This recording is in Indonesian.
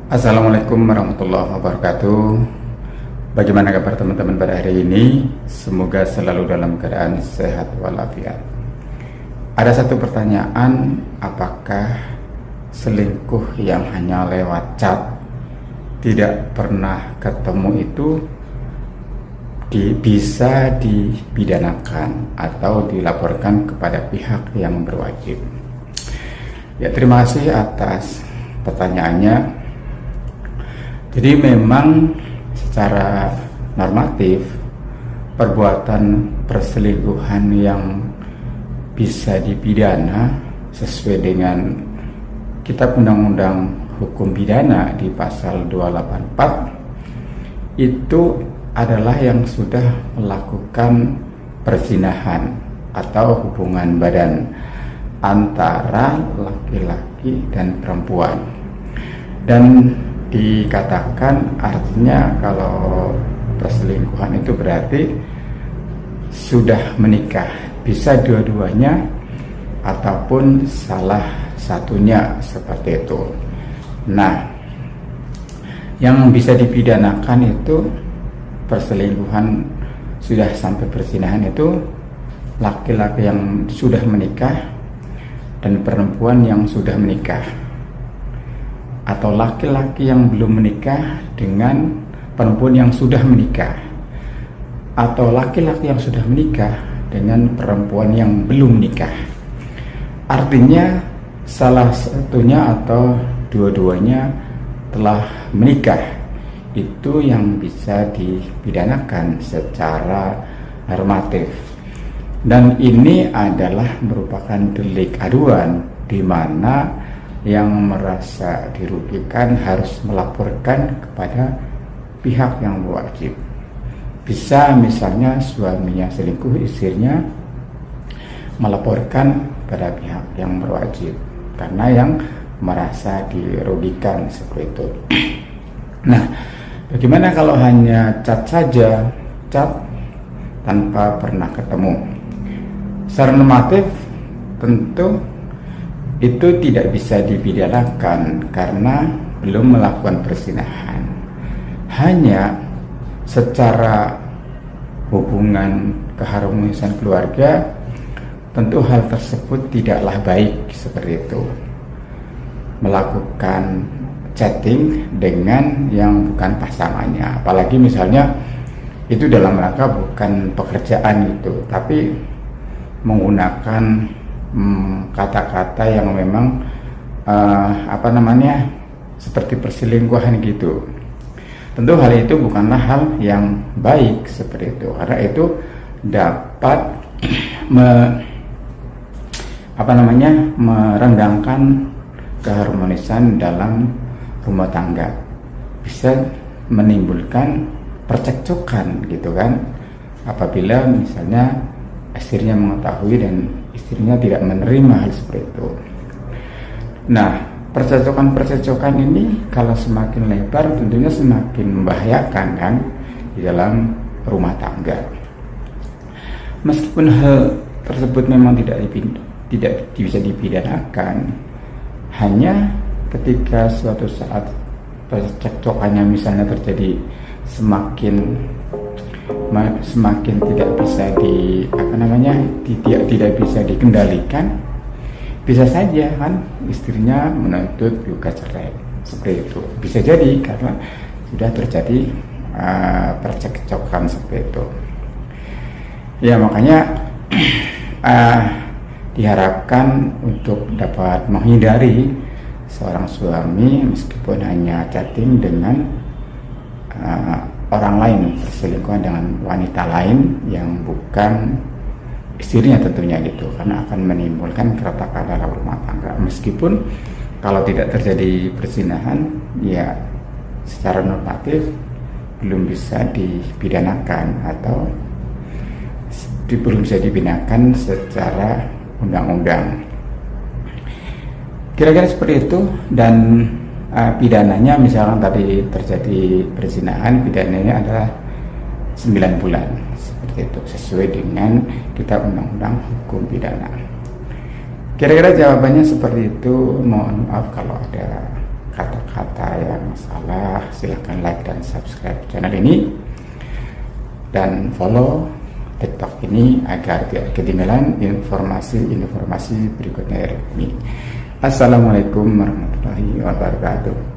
Assalamualaikum warahmatullahi wabarakatuh. Bagaimana kabar teman-teman pada hari ini? Semoga selalu dalam keadaan sehat walafiat. Ada satu pertanyaan, apakah selingkuh yang hanya lewat chat, tidak pernah ketemu itu bisa dipidanakan atau dilaporkan kepada pihak yang berwajib? Ya, terima kasih atas pertanyaannya. Jadi memang secara normatif perbuatan perselingkuhan yang bisa dipidana sesuai dengan Kitab Undang-Undang Hukum Pidana di pasal 284 itu adalah yang sudah melakukan perzinahan atau hubungan badan antara laki-laki dan perempuan. Dan dikatakan artinya kalau perselingkuhan itu berarti sudah menikah, bisa dua-duanya ataupun salah satunya, seperti itu. Nah, yang bisa dipidanakan itu perselingkuhan sudah sampai perzinahan itu laki-laki yang sudah menikah dan perempuan yang sudah menikah, atau laki-laki yang belum menikah dengan perempuan yang sudah menikah, atau laki-laki yang sudah menikah dengan perempuan yang belum menikah. Artinya salah satunya atau dua-duanya telah menikah, itu yang bisa dipidanakan secara normatif. Dan ini adalah merupakan delik aduan, di mana yang merasa dirugikan harus melaporkan kepada pihak yang berwajib. Bisa misalnya suaminya selingkuh, istrinya melaporkan pada pihak yang berwajib karena yang merasa dirugikan, seperti itu. Nah, bagaimana kalau hanya chat saja, chat tanpa pernah ketemu? Secara normatif tentu itu tidak bisa dipidanakan karena belum melakukan perzinahan. Hanya secara hubungan keharmonisan keluarga, tentu hal tersebut tidaklah baik seperti itu. Melakukan chatting dengan yang bukan pasangannya, apalagi misalnya itu dalam rangka bukan pekerjaan itu, tapi menggunakan kata-kata yang memang seperti perselingkuhan gitu. Tentu hal itu bukanlah hal yang baik seperti itu, karena itu dapat merenggangkan keharmonisan dalam rumah tangga, bisa menimbulkan percekcokan gitu kan, apabila misalnya istrinya mengetahui dan istrinya tidak menerima hal seperti itu. Nah, percekcokan ini kalau semakin lebar tentunya semakin membahayakan kan di dalam rumah tangga. Meskipun hal tersebut memang tidak bisa dipidanakan, hanya ketika suatu saat percekcokannya misalnya terjadi semakin tidak bisa tidak bisa dikendalikan, bisa saja kan istrinya menuntut gugat cerai, seperti itu. Bisa jadi karena sudah terjadi percekcokan seperti itu. Ya, makanya diharapkan untuk dapat menghindari seorang suami meskipun hanya chatting dengan orang lain, perselingkuhan dengan wanita lain yang bukan istrinya tentunya gitu, karena akan menimbulkan keretakan dalam rumah tangga. Meskipun kalau tidak terjadi perzinahan, ya secara normatif belum bisa dipidanakan atau belum bisa dipidanakan secara undang-undang. Kira-kira seperti itu. Dan pidananya misalkan tadi terjadi perzinahan, pidananya adalah 9 bulan seperti itu, sesuai dengan Kitab Undang-Undang Hukum Pidana. Kira-kira jawabannya seperti itu. Mohon maaf kalau ada kata-kata yang salah, silahkan like dan subscribe channel ini dan follow TikTok ini agar tidak ketinggalan informasi berikutnya dari kami. Assalamualaikum warahmatullahi wabarakatuh.